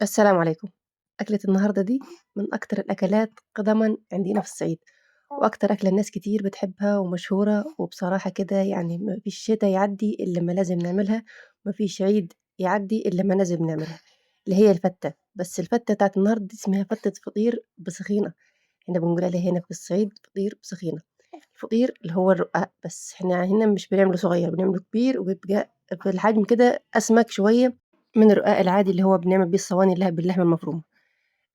السلام عليكم. أكلة النهاردة دي من أكتر الأكلات قدمًا عندنا في الصعيد، وأكتر أكلة ناس كتير بتحبها ومشهورة، وبصراحة كده يعني ما فيش شتا يعدّي إلا أمّا لازم نعملها، ما فيش عيد يعدّي إلا أمّا لازم نعملها، اللي هي الفتة. بس الفتة بتاعة النهاردة دي اسمها فتة فطير بسخينة، إحنا بنقول عليها هنا في الصعيد فطير بسخينة. الفطير اللي هو الرقاق، بس إحنا هنا مش بنعمله صغير، بنعمله كبير وبيبقى في الحجم كده أسمك شوية من الرقاق العادي اللي هو بنعمل بيه الصواني باللحمة المفرومة.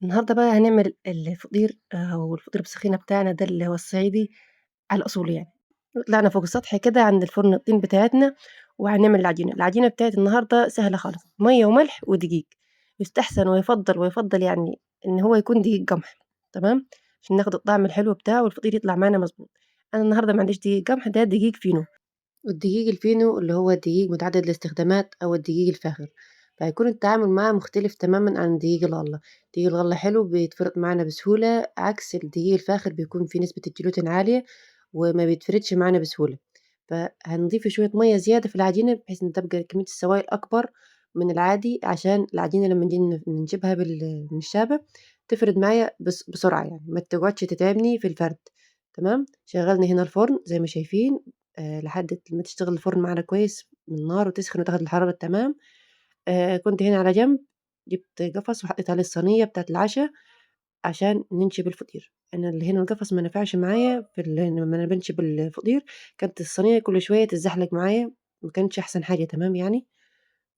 النهارده بقى هنعمل الفطير أو الفطير بسخينة بتاعنا ده اللي هو الصعيدي على الأصول يعني. طلعنا فوق السطح كده عند الفرن الطين بتاعتنا، وهنعمل العجينة بتاعة النهارده سهلة خالص، مَيّة وملح ودقيق. يستحسن ويُفضّل يعني إن هو يكون دقيق قمح، تمام، عشان ناخد الطعم الحلو بتاعه والفطير يطلع معانا مضبوط. أنا النهارده ما عنديش دقيق قمح، ده دقيق فينو. والدقيق الفينو اللي هو الدقيق متعدد الاستخدامات أو الدقيق الفاخر، فهيكون التعامل معاه مختلف تمامًا عن دقيق الغلة. دقيق الغلة حلو بيتفرط معانا بسهولة، عكس الدقيق الفاخر بيكون فيه نسبة الجلوتين عالية وما بيتفردش معانا بسهولة. فهنضيف شوية مَيّة زيادة في العجينة بحيث إن تبقى كمية السوائل أكبر من العادي، عشان العجينة لمّا نيجي نجيبها بالنشابة تفرد معايا بسرعة يعني، ما تقعدش تتعبني في الفرد. تمام، شغّلنا هنا الفرن زي ما شايفين لحد ما تشتغل الفرن معانا كويس من النار وتسخن وتاخد الحرارة التمام. كنت هنا على جنب جبت قفص وحطيت عليه الصينية بتاعة العشا عشان ننشب الفطير. أنا اللي هنا القفص ما نفعش معايا لمّا أنا بانشب الفطير، كانت الصينية كل شوية تتزحلق معايا، ما كانتش أحسن حاجة تمام يعني.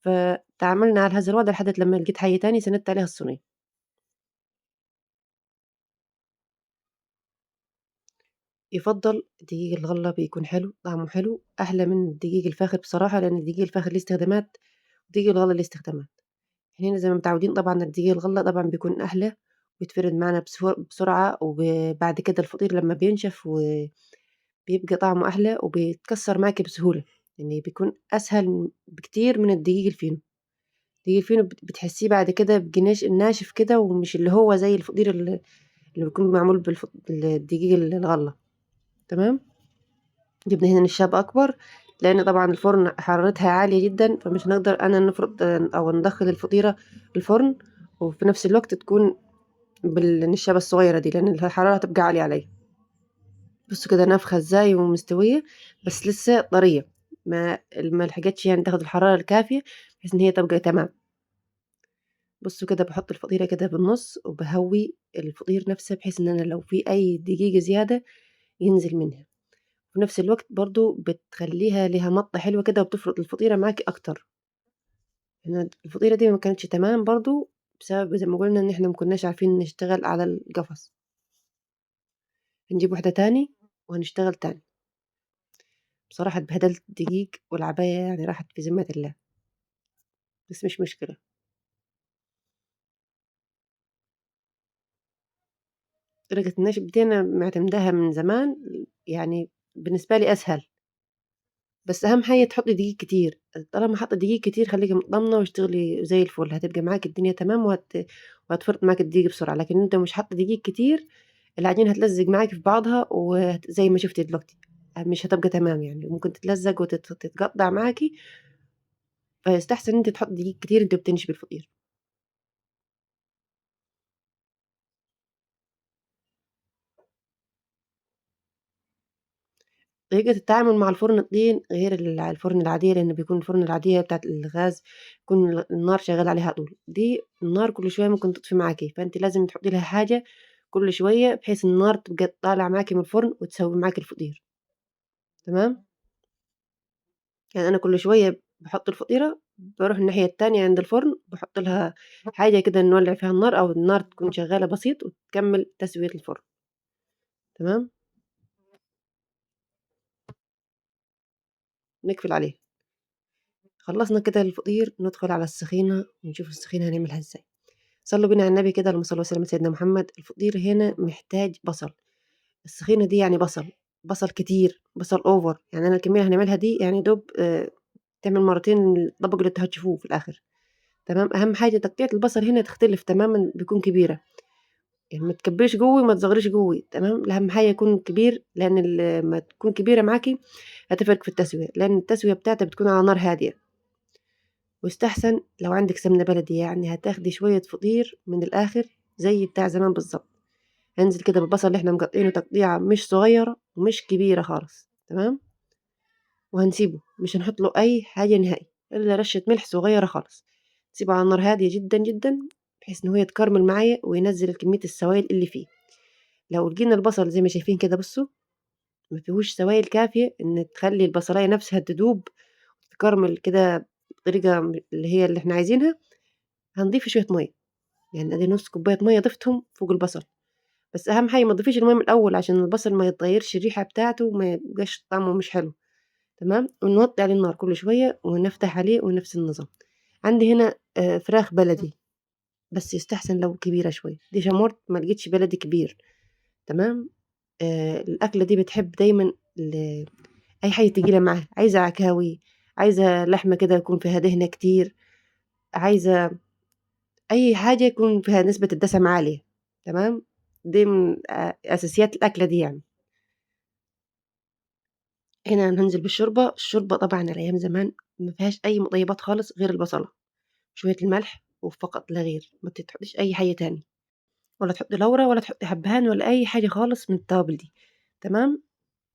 فتعاملنا على هذا الوضع لحد لمّا لقيت حل تاني سندت عليها الصينية. يُفضّل دقيق الغلة بيكون حلو، طعمه حلو، أحلى من الدقيق الفاخر بصراحة، لأن الدقيق الفاخر ليه استخدامات ودقيق الغلة ليه استخدامات. هنا زي ما متعودين طبعًا الدقيق الغلة طبعًا بيكون أحلى، بيتفرد معانا بسرعة، بعد كده الفطير لمّا بينشف بيبقى طعمه أحلى وبيتكسّر معاكِ بسهولة، يعني بيكون أسهل بكتير من الدقيق الفينو. الدقيق الفينو بتحسّيه بعد كده بيبقى ناشف كده، ومش اللي هو زي الفطير اللي بيكون معمول بالدقيق الغلة. تمام، جبنا هنا نشّاب أكبر، لإن طبعًا الفرن حرارتها عالية جدًا، فمش هنقدر أنا نفرُط أو ندخّل الفطيرة الفرن وفي نفس الوقت تكون بالنشابة الصغيرة دي، لإن الحرارة هتبقى عالية عليَّ. بُصّوا كده نافخة إزاي ومستوية، بس لسه طرية، ما لحقتش يعني تاخد الحرارة الكافية بحيث إن هي تبقى تمام. بُصّوا كده باحط الفطيرة كده بالنُص وباهوّي الفطير نفسه بحيث إن أنا لو في أي دقيقة زيادة ينزل منها. وفي نفس الوقت برضه بتخلّيها ليها مَطّة حلوة كده وبتفرُط الفطيرة معاكِ أكتر. إحنا الفطيرة دي ما كانتش تمام برضه بسبب زي ما قُلنا إن إحنا ما كناش عارفين نشتغل على القفص. هنجيب واحدة تاني وهنشتغل تاني. بصراحة اتبهدلت دقيق والعباية يعني راحت في ذمة الله، بس مش مشكلة. طريقة النشر دي أنا معتمداها من زمان، يعني بالنسبة لي أسهل، بس أهم حاجة تحطّي دقيق كتير. طالما حاطة دقيق كتير خليكِ متضامنة واشتغلي زي الفل، هتبقى معاكِ الدنيا تمام وهتفرط معاكِ الدقيق بسرعة. لكن أنتِ مش حاطة دقيق كتير العجينة هتلزق معاكِ في بعضها زي ما شُفتِ دلوقتي، مش هتبقى تمام يعني، ممكن تتلزق تتقطّع معاكِ. فيستحسن إن أنتِ تحطّي دقيق كتير وأنتِ بتنشفي الفطير. طريقة التعامل مع الفرن الطين غير الفرن العادية، لإن بيكون الفرن العادية بتاعة الغاز يكون النار شغالة عليها على طول، دي النار كل شوية ممكن تطفي معاكِ، فأنتِ لازم تحطّي لها حاجة كل شوية بحيث النار تبقى طالعة معاكِ من الفرن وتسوي معاكِ الفطير. تمام، يعني أنا كل شوية باحط الفطيرة باروح الناحية التانية عند الفرن باحط لها حاجة كده نولّع فيها النار أو النار تكون شغالة بسيط وتكمّل تسوية الفرن. تمام، نقفل عليها. خلّصنا كده الفطير ندخل على السخينة ونشوف السخينة هنعملها إزاي. صلّوا بينا على النبي كده اللهم صل وسلم على سيدنا محمد. الفطير هنا محتاج بصل، السخينة دي يعني بصل كتير، بصل over، يعني أنا الكمية اللي هنعملها دي يعني دوب تعمل مرتين الطبق اللي أنتم هتشوفوه في الآخر. تمام، أهم حاجة تقطيعة البصل هنا تختلف تمامًا بتكون كبيرة، يعني ما تكبّريش جوّه وما تصغّريش جوّه. تمام، أهم حاجة يكون كبير لإن أمّا تكون كبيرة معاكِ هتفرق في التسوية، لإن التسوية بتاعتها بتكون على نار هادية. ويستحسن لو عندِك سمنة بلدي، يعني هتاخدي شوية فطير من الآخر زي بتاع زمان بالضبط. هانزل كده بالبصل اللي إحنا مقطعينه تقطيعة مش صغيرة ومش كبيرة خالص، تمام، وهنسيبه مش هنحط له أي حاجة نهائي إلا رشة ملح صغيرة خالص، نسيبه على نار هادية جدًا، جدًا، بحيث إن هو يتكرمل معايا وينزّل كمية السوايل اللي فيه. لو لقينا البصل زي ما شايفين كده بُصّوا ما فيهوش سوايل كافية إن تخلّي البصلاية نفسها تدوب وتتكرمل كده بطريقة اللي هي اللي إحنا عايزينها، هنضيف شوية مَيّة، يعني أدي نُص كوباية مَيّة ضفتهم فوق البصل. بس أهم حاجة ما تضيفيش المَيّة من الأول عشان البصل ما يتغيّرش الريحة بتاعته وما يبقاش طعمه مش حلو، تمام، ونوطّي عليه النار كل شوية ونفتح عليه ونفس النظام. عندي هنا فراخ بلدي، بس يستحسن لو كبيرة شوية، دي شمورت ما لقيتش بلدي كبير، تمام، الأكلة دي بتحب دايمًا أي حاجة تقيلة معاها، عايزة عكاوي، عايزة لحمة كده يكون فيها دهنة كتير، عايزة أي حاجة يكون فيها نسبة الدسم عالية، تمام، دي من أساسيات الأكلة دي يعني. هنا هننزل بالشوربة، الشوربة طبعًا على أيام زمان ما فيهاش أي مطيبات خالص غير البصلة، شوية الملح وفقط لا غير، ما تحطيش أي حاجة تاني، ولا تحطي لورا ولا تحطي حبهان ولا أي حاجة خالص من التوابل دي، تمام،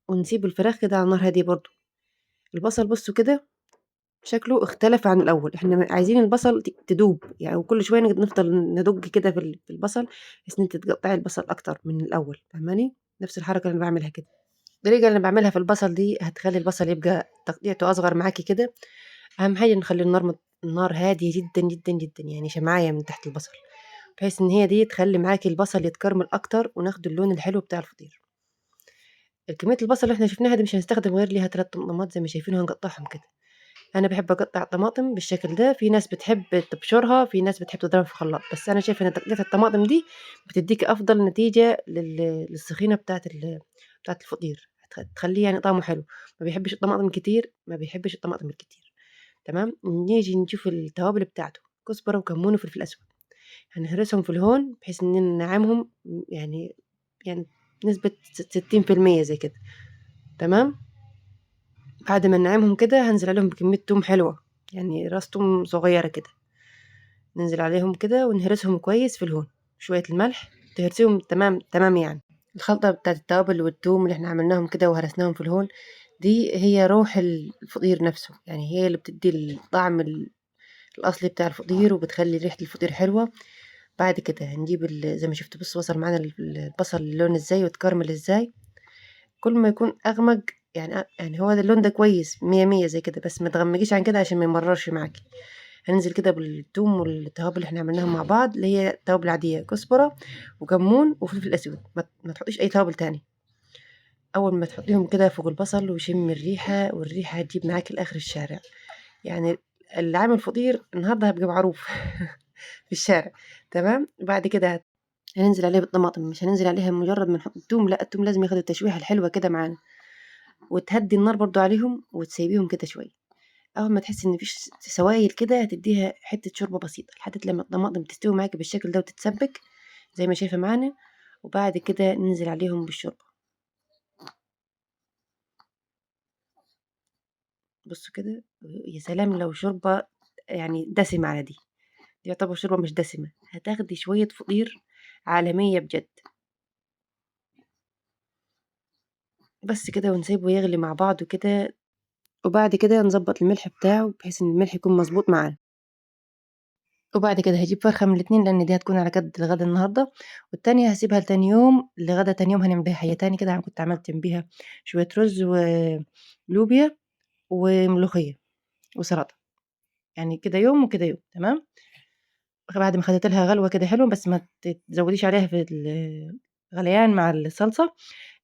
ونسيب الفراخ كده على نار هادية برضه. البصل بصوا كده شكله اختلف عن الأول، إحنا عايزين البصل تدوب يعني، وكل شوية نفضل ندُج كده في البصل بحيث إن أنتِ تقطّعي البصل أكتر من الأول، فاهماني؟ نفس الحركة اللي أنا باعملها كده. الطريقة اللي أنا باعملها في البصل دي هتخلّي البصل يبقى تقطيعته أصغر معاكِ كده. أهم حاجة نخلّي النار هادية جدًا، جدًا، جدًا، يعني شمعاية من تحت البصل، بحيث إن هي دي تخلّي معاكِ البصل يتكرمل أكتر وناخد اللون الحلو بتاع الفطير. كمية البصل اللي إحنا شفناها دي مش هنستخدم غير ليها 3 طماطمات زي ما شايفين وهنقطّعهم كده. أنا باحب أقطّع الطماطم بالشكل ده، في ناس بتحب تبشرها، في ناس بتحب تضربها في الخلاط، بس أنا شايفة إن تقطيعة الطماطم دي بتدّيكِ أفضل نتيجة للسخينة بتاعة الفطير، تخلّيه يعني طعمه حلو، ما بيحبش الطماطم كتير، ما بيحبش الطماطم الكتير، تمام، نيجي نشوف التوابل بتاعته، كزبرة وكمون وفلفل أسود، هنهرسهم في الهون بحيث إننا ننعمهم يعني بنسبة 60% زي كده، تمام. بعد ما ننعمهم كده هانزل عليهم بكمية توم حلوة، يعني راس توم صغيرة كده، ننزل عليهم كده ونهرسهم كويس في الهون، شوية الملح تهرسيهم تمام تمام يعني. الخلطة بتاعة التوابل والتوم اللي إحنا عملناهم كده وهرسناهم في الهون دي هي روح الفطير نفسه، يعني هي اللي بتدي الطعم الأصلي بتاع الفطير وبتخلي ريحة الفطير حلوة. بعد كده هنجيب زي ما شفت بص وصل معانا البصل اللون ازاي وتكرمل ازاي، كل ما يكون أغمق يعني هو ده اللون ده كويس مية مية زي كده، بس ما تغمقيش عن كده عشان ما يمررش معاكي. هننزل كده بالثوم والتوابل اللي احنا عملناها مع بعض اللي هي توابل عادية، كزبرة وكمون وفلفل أسود، ما تحطيش أي توابل تاني. أول ما تحطيهم كده فوق البصل وشم الريحة، والريحة هتجيب معاكي لآخر الشارع، يعني اللي عامل فطير النهارده هيبقى معروف في الشارع، تمام. بعد كده هننزل عليها بالطماطم، مش هننزل عليها مجرد ما نحط التوم، لأ التوم لازم ياخد التشويحة الحلوة كده معانا، وتهدّي النار برضه عليهم وتسيبيهم كده شوية. أول ما تحسّي إن ما فيش سوايل كده هتدّيها حتّة شوربة بسيطة لحد لمّا الطماطم تستوي معاكِ بالشكل ده وتتسبّك زي ما شايفة معانا، وبعد كده ننزل عليهم بالشوربة. بُصّوا كده، يا سلام لو شوربة يعني دسمة على دي، دي يعتبر شوربة مش دسمة، هتاخدي شوية فطير عالمية بجد. بس كده ونسيبه يغلي مع بعضه كده، وبعد كده نضبّط الملح بتاعه بحيث إن الملح يكون مضبوط معانا. وبعد كده هاجيب فرخة من الاتنين لإن دي هتكون على قد الغدا النهارده، والتانية هاسيبها لتاني يوم، لغدا تاني يوم هنعمل بيها حاجة تاني كده، أنا كنت عملت جنبيها شوية رز ولوبيا وملوخية وسلطة، يعني كده يوم وكده يوم، تمام. بعد ما خدت لها غلوة كده حلوة، بس ما تزوديش عليها في الغليان مع الصلصة،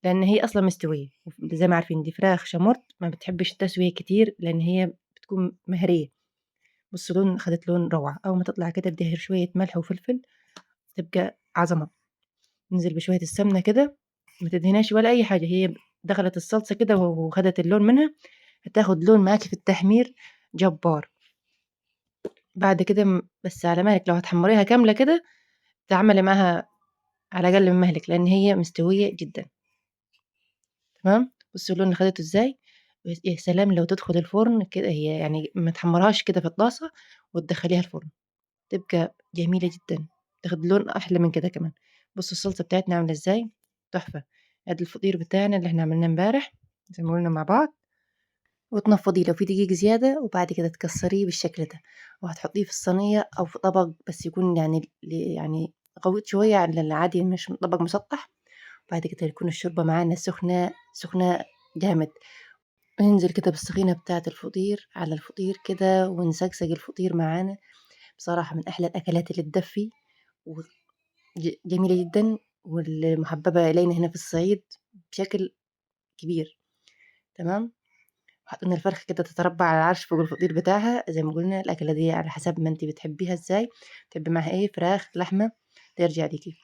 لإن هي أصلًا مستوية، زي ما عارفين دي فراخ شامورت ما بتحبش التسوية كتير، لإن هي بتكون مهرية. بُصّي خدت لون روعة، أول ما تطلع كده ادّيها شوية ملح وفلفل تبقى عظمة. ننزل بشوية السمنة كده، ما تدهناش ولا أي حاجة، هي دخلت الصلصة كده وخدت اللون منها، هتاخد لون معاكِ في التحمير جبار. بعد كده بس على مهلِك، لو هتحمّريها كاملة كده تعملي معاها على أقل من مهلِك، لإن هي مستوية جدًا، تمام. بُصّي اللون اللي خدته إزاي، يا سلام لو تدخل الفرن كده، هي يعني ما تحمّرهاش كده في الطاسة وتدخّليها الفرن، تبقى جميلة جدًا، تاخد لون أحلى من كده كمان. بُصّوا الصلصة بتاعتنا عاملة إزاي، تحفة. أدي الفطير بتاعنا اللي إحنا عملناه امبارح زي ما قُلنا مع بعض، وتنفّضيه لو في دقيق زيادة، وبعد كده تكسّريه بالشكل ده، وهتحطيه في الصينية أو في طبق بس يكون يعني يعني غويط شوية عن العادي، مش طبق مسطّح. وبعد كده يكون الشوربة معانا سخنة، سخنة جامد، وننزل كده بالسخينة بتاعة الفطير على الفطير كده ونسقسق الفطير معانا. بصراحة من أحلى الأكلات اللي تدفّي جميلة جدًا، والمحببة إلينا هنا في الصعيد بشكل كبير. تمام. وحطينا الفرخة كده تتربع على العرش فوق الفطير بتاعها، زي ما قلنا الأكلة دي على حسب ما انتي بتحبيها ازاي، تحبي معاها ايه، فراخ، لحمة، ترجع ليكي.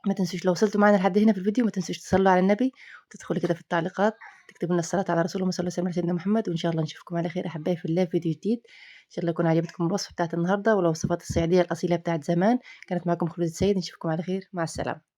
ما تنسوش لو وصلتوا معانا لحد هنا في الفيديو ما تنسوش تصلوا على النبي، وتدخلوا كده في التعليقات تكتبوا لنا الصلاة على رسول الله صلى الله عليه وسلم سيدنا محمد، وإن شاء الله نشوفكم على خير أحبائي في الله في فيديو جديد. إن شاء الله يكون عجبتكم الوصفة بتاعت النهاردة، ولو الوصفات الصعيدية الأصيلة بتاعت زمان. كانت معكم خلود السيد، نشوفكم على خير، مع السلامة.